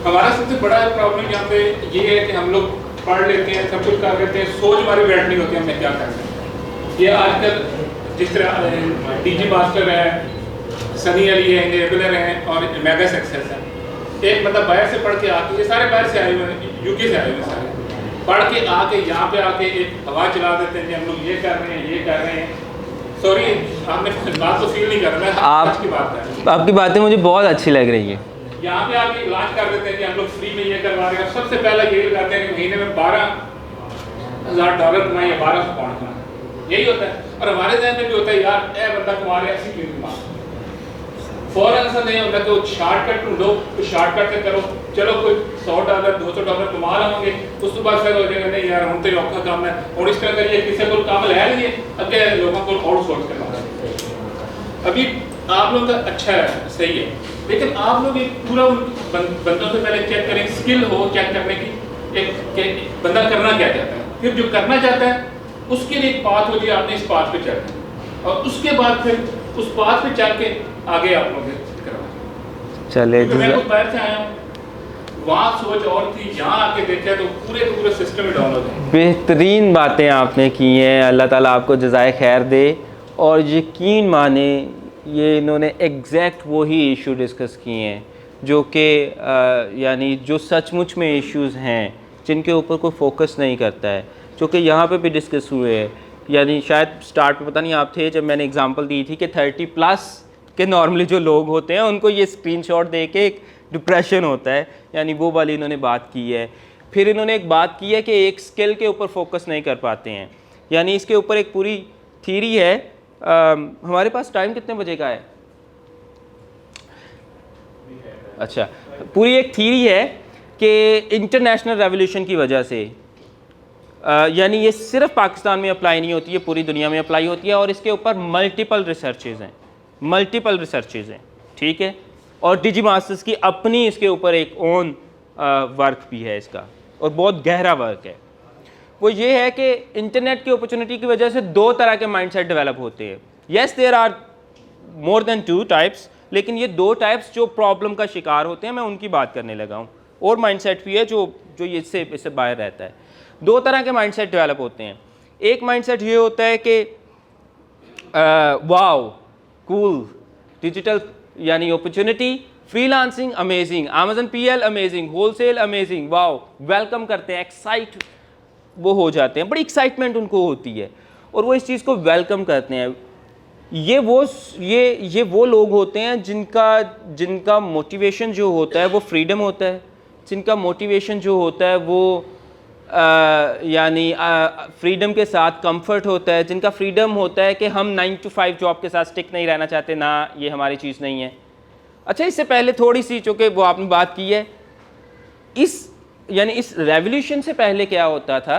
हमारा सबसे बड़ा प्रॉब्लम यहाँ पे ये है कि हम लोग पढ़ लेते हैं, सब कुछ कर लेते हैं, सोच हमारी बैठ नहीं होती हमें क्या करना है। ये आजकल जिस तरह डीजी मास्टर है, सनी अली है, रेगुलर हैं और मेगा सक्सेस है। एक मतलब बाहर से पढ़ के आके, ये सारे बाहर से आए हुए हैं, यूके से आए हुए हैं सारे, पढ़ के आके यहाँ पे आके एक हवा चला देते हैं कि हम लोग ये कर रहे हैं, ये कर रहे हैं। सॉरी, आपने बात तो फील नहीं कर रहा है, आप की बात है, आपकी बातें मुझे बहुत अच्छी लग रही है। यहाँ पे आके लॉन्च कर देते हैं कि हम लोग फ्री में ये करवा रहे हैं। सबसे पहला ये लगाते हैं कि महीने में $12,000 कमाए या 1200 पाउंड कमाए, यही होता है। और हमारे जहन में भी होता है यार ए बंदा कमा रहे ऐसी क्यों कमा, फौरन ऐसा नहीं होता कि वो शॉर्टकट ढूंढो, कुछ शॉर्टकट से करो, चलो कोई $100 $200 कमा लेंगे, उसके बाद फिर हो जाएगा नहीं यार हम तो औखा काम है और इस तरह करिए, किसी को काम लै लिए अगे लोगों को आउटसोर्स करवा। अभी आप लोग का अच्छा है, सही है, लेकिन आप लोग एक पूरा बंदों से पहले चेक करें, स्किल हो चेक करने की, एक बंदा करना क्या चाहता है, फिर जो करना चाहता है उसके लिए एक पाथ हो जी, आपने इस पाथ पे चलना है और उसके बाद फिर उस पाथ पे चल के आगे आप लोग करवा। चले मैं खुद बाहर से आया हूँ, वहाँ सोच और थी, यहाँ आके देखा तो पूरे सिस्टम में डाउन हो गए। बेहतरीन बातें आपने की हैं, अल्लाह ताला आपको जज़ाए खैर दे। और यकीन माने ये इन्होंने एग्जैक्ट वही इशू डिस्कस किए हैं जो कि यानी जो सचमुच में इश्यूज़ हैं जिनके ऊपर कोई फोकस नहीं करता है, जो कि यहाँ पे भी डिस्कस हुए हैं। यानी शायद स्टार्ट में पता नहीं आप थे जब मैंने एग्जांपल दी थी कि 30+ के नॉर्मली जो लोग होते हैं उनको ये स्क्रीनशॉट दे के एक डिप्रेशन होता है, यानी वो वाली इन्होंने बात की है। फिर इन्होंने एक बात की है कि एक स्किल के ऊपर फोकस नहीं कर पाते हैं, यानी इसके ऊपर एक पूरी थीरी है। हमारे पास टाइम कितने बजे का है? अच्छा, पूरी एक थीरी है कि इंटरनेशनल रेवोल्यूशन की वजह से, यानी ये सिर्फ पाकिस्तान में अप्लाई नहीं होती है, पूरी दुनिया में अप्लाई होती है और इसके ऊपर मल्टीपल रिसर्चेज़ हैं, ठीक है। और डिजी मास्टर्स की अपनी इसके ऊपर एक ओन वर्क भी है इसका, और बहुत गहरा वर्क है। वो ये है कि इंटरनेट की अपॉर्चुनिटी की वजह से दो तरह के माइंडसेट डेवलप होते हैं। Yes, there are more than 2 types, लेकिन ये 2 टाइप्स जो प्रॉब्लम का शिकार होते हैं मैं उनकी बात करने लगा हूँ। और माइंडसेट भी है जो इससे बाहर रहता है। 2 तरह के माइंडसेट डेवलप होते हैं। एक माइंडसेट ये होता है कि वाओ कूल, डिजिटल यानी opportunity, freelancing amazing, Amazon PL amazing, wholesale amazing, wow, welcome करते हैं, एक्साइट वो हो जाते हैं, बड़ी एक्साइटमेंट उनको होती है और वो इस चीज़ को वेलकम करते हैं। ये वो लोग होते हैं जिनका मोटिवेशन जो होता है वो फ्रीडम होता है, जिनका मोटिवेशन जो होता है वो यानी फ्रीडम के साथ कंफर्ट होता है, जिनका फ्रीडम होता है कि हम 9 to 5 जॉब के साथ स्टिक नहीं रहना चाहते, ना ये हमारी चीज़ नहीं है। अच्छा, इससे पहले थोड़ी सी चूँकि वो आपने बात की है, इस रेवोल्यूशन से पहले क्या होता था,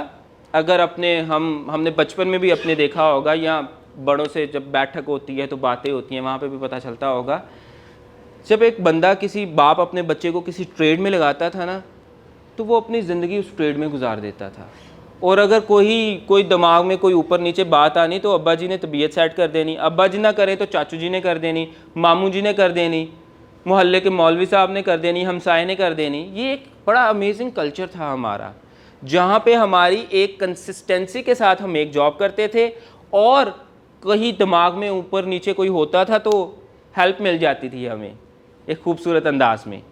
अगर हमने बचपन में भी अपने देखा होगा या बड़ों से जब बैठक होती है तो बातें होती हैं वहाँ पे भी पता चलता होगा, जब एक बंदा किसी बाप अपने बच्चे को किसी ट्रेड में लगाता था ना तो वो अपनी ज़िंदगी उस ट्रेड में गुजार देता था। और अगर कोई दिमाग में कोई ऊपर नीचे बात आनी तो अब्बा जी ने तबीयत सेट कर देनी, अब्बा जी ना करें तो चाचू जी ने कर देनी, मामू जी ने कर देनी, मोहल्ले के मौलवी साहब ने कर देनी, हमसाए ने कर देनी। ये एक बड़ा अमेजिंग कल्चर था हमारा, जहाँ पे हमारी एक कंसिस्टेंसी के साथ हम एक जॉब करते थे और कहीं दिमाग में ऊपर नीचे कोई होता था तो हेल्प मिल जाती थी हमें एक खूबसूरत अंदाज में।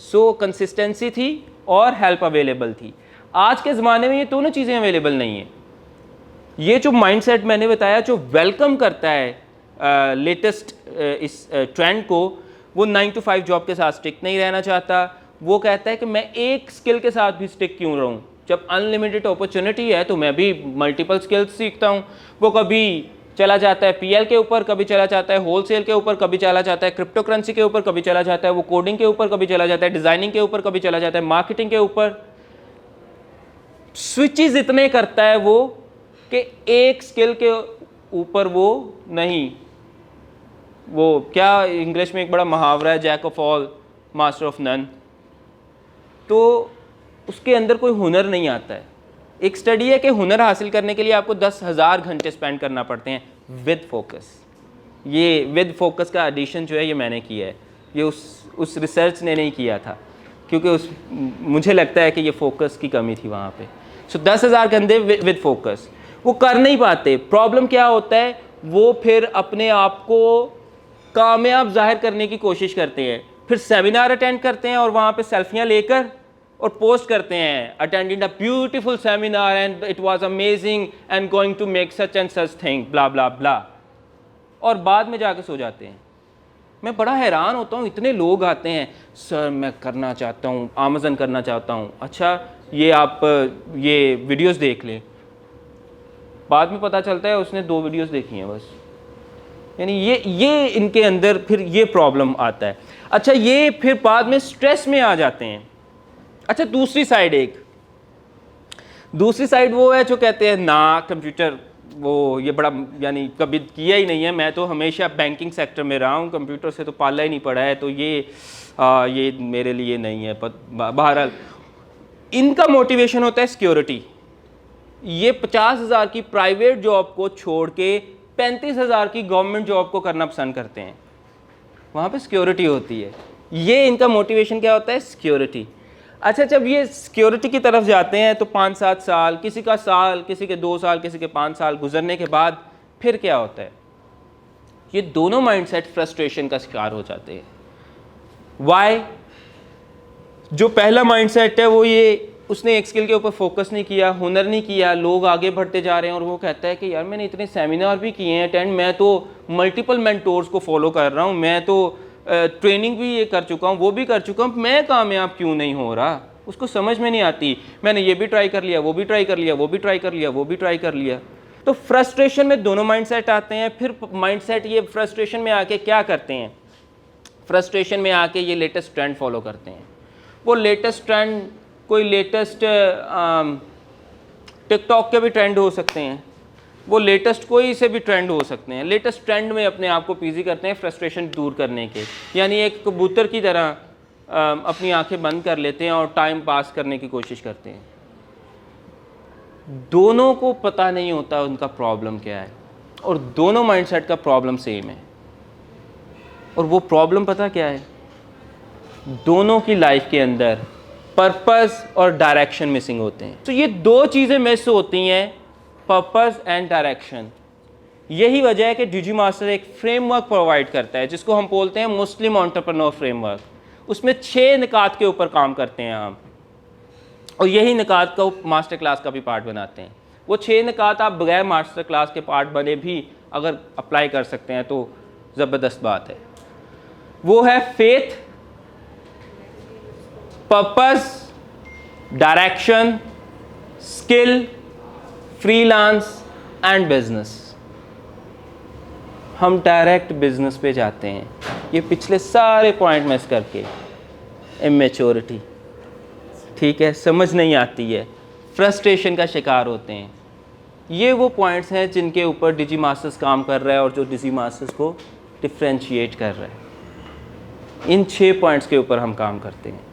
सो कंसिस्टेंसी थी और हेल्प अवेलेबल थी। आज के ज़माने में ये दोनों चीज़ें अवेलेबल नहीं है। ये जो माइंडसेट मैंने बताया जो वेलकम करता है लेटेस्ट इस ट्रेंड को, वो 9 to 5 जॉब के साथ स्टिक नहीं रहना चाहता। वो कहता है कि मैं एक स्किल के साथ भी स्टिक क्यों रहूं, जब अनलिमिटेड अपॉर्चुनिटी है तो मैं भी मल्टीपल स्किल्स सीखता हूं। वो कभी चला जाता है PL के ऊपर, कभी चला जाता है होलसेल के ऊपर, कभी चला जाता है क्रिप्टो करेंसी के ऊपर, कभी चला जाता है वो कोडिंग के ऊपर, कभी चला जाता है डिज़ाइनिंग के ऊपर, कभी चला जाता है मार्केटिंग के ऊपर। स्विचेस इतने करता है वो कि एक स्किल के ऊपर वो नहीं, वो क्या इंग्लिश में एक बड़ा मुहावरा है, jack of all master of none. तो उसके अंदर कोई हुनर नहीं आता है। एक स्टडी है कि हुनर हासिल करने के लिए आपको 10,000 घंटे स्पेंड करना पड़ते हैं विद फोकस। ये विद फोकस का एडिशन जो है ये मैंने किया है, ये उस रिसर्च ने नहीं किया था। क्योंकि मुझे लगता है कि ये फोकस की कमी थी वहाँ पे। सो 10,000 कंधे विद फोकस वो कर नहीं पाते। प्रॉब्लम क्या होता है, वो फिर अपने आप को कामयाब जाहिर करने की कोशिश करते हैं, फिर सेमिनार अटेंड करते हैं और वहाँ पे सेल्फियाँ लेकर और पोस्ट करते हैं, attending a beautiful seminar and it was amazing and going to make such and such thing blah blah blah, और बाद में जाके सो जाते हैं। मैं बड़ा हैरान होता हूँ, इतने लोग आते हैं, सर मैं करना चाहता हूँ, आमज़न करना चाहता हूँ। अच्छा ये आप ये वीडियोस देख लें, बाद में पता चलता है उसने 2 वीडियोस देखी हैं बस। यानी ये इनके अंदर फिर ये प्रॉब्लम आता है। अच्छा ये फिर बाद में स्ट्रेस में आ जाते हैं। अच्छा दूसरी साइड वो है जो कहते हैं ना कंप्यूटर वो ये बड़ा यानी कभी किया ही नहीं है, मैं तो हमेशा बैंकिंग सेक्टर में रहा हूँ, कंप्यूटर से तो पाला ही नहीं पड़ा है, तो ये मेरे लिए नहीं है। बहरहाल इनका मोटिवेशन होता है सिक्योरिटी। ये 50,000 की प्राइवेट जॉब को छोड़ के 35,000 की गवर्नमेंट जॉब को करना पसंद करते हैं, वहाँ पे सिक्योरिटी होती है। ये इनका मोटिवेशन क्या होता है, सिक्योरिटी। अच्छा जब ये सिक्योरिटी की तरफ जाते हैं तो 5-7 साल, किसी का साल, किसी के 2 साल, किसी के 5 साल गुजरने के बाद फिर क्या होता है, ये दोनों माइंडसेट फ्रस्ट्रेशन का शिकार हो जाते हैं। वाई? जो पहला माइंडसेट है वो ये, उसने एक स्किल के ऊपर फोकस नहीं किया, हुनर नहीं किया, लोग आगे बढ़ते जा रहे हैं और वो कहता है कि यार मैंने इतने सेमिनार भी किए हैं अटेंड, मैं तो मल्टीपल मेंटोर्स को फॉलो कर रहा हूँ, मैं तो ट्रेनिंग भी ये कर चुका हूँ, वो भी कर चुका हूँ, मैं कामयाब क्यों नहीं हो रहा। उसको समझ में नहीं आती, मैंने ये भी ट्राई कर लिया, वो भी ट्राई कर लिया, वो भी ट्राई कर लिया, वो भी ट्राई कर लिया। तो फ्रस्ट्रेशन में दोनों माइंडसेट आते हैं। फिर माइंडसेट ये फ्रस्ट्रेशन में आके क्या करते हैं, फ्रस्ट्रेशन में आके ये लेटेस्ट ट्रेंड फॉलो करते हैं। वो लेटेस्ट ट्रेंड कोई लेटेस्ट टिकटॉक के भी ट्रेंड हो सकते हैं, वो लेटेस्ट कोई से भी ट्रेंड हो सकते हैं। लेटेस्ट ट्रेंड में अपने आप को बिजी करते हैं फ्रस्ट्रेशन दूर करने के, यानी एक कबूतर की तरह अपनी आंखें बंद कर लेते हैं और टाइम पास करने की कोशिश करते हैं। दोनों को पता नहीं होता उनका प्रॉब्लम क्या है, और दोनों माइंडसेट का प्रॉब्लम सेम है। और वो प्रॉब्लम पता क्या है, दोनों की लाइफ के अंदर पर्पस और डायरेक्शन मिसिंग होते हैं। तो ये 2 चीज़ें मिस होती हैं, पर्पस एंड डायरेक्शन। यही वजह है कि डिजीमास्टर एक फ्रेमवर्क प्रोवाइड करता है जिसको हम बोलते हैं मुस्लिम एंटरप्रेन्योर फ्रेमवर्क। उसमें 6 निकात के ऊपर काम करते हैं हम, और यही निकात को मास्टर क्लास का भी पार्ट बनाते हैं। वो 6 निकात आप बगैर मास्टर क्लास के पार्ट बने भी अगर अप्लाई कर सकते हैं तो ज़बरदस्त बात है। वो है faith, purpose, direction, skill, freelance and business. हम डायरेक्ट बिजनेस पे जाते हैं, ये पिछले सारे पॉइंट मिस करके। इमेच्योरिटी, ठीक है, समझ नहीं आती है, फ्रस्ट्रेशन का शिकार होते हैं। ये वो पॉइंट्स हैं जिनके ऊपर डिजी मास्टर्स काम कर रहा है और जो डिजी मास्टर्स को डिफ्रेंशिएट कर रहा है। इन 6 पॉइंट्स के ऊपर हम काम करते हैं।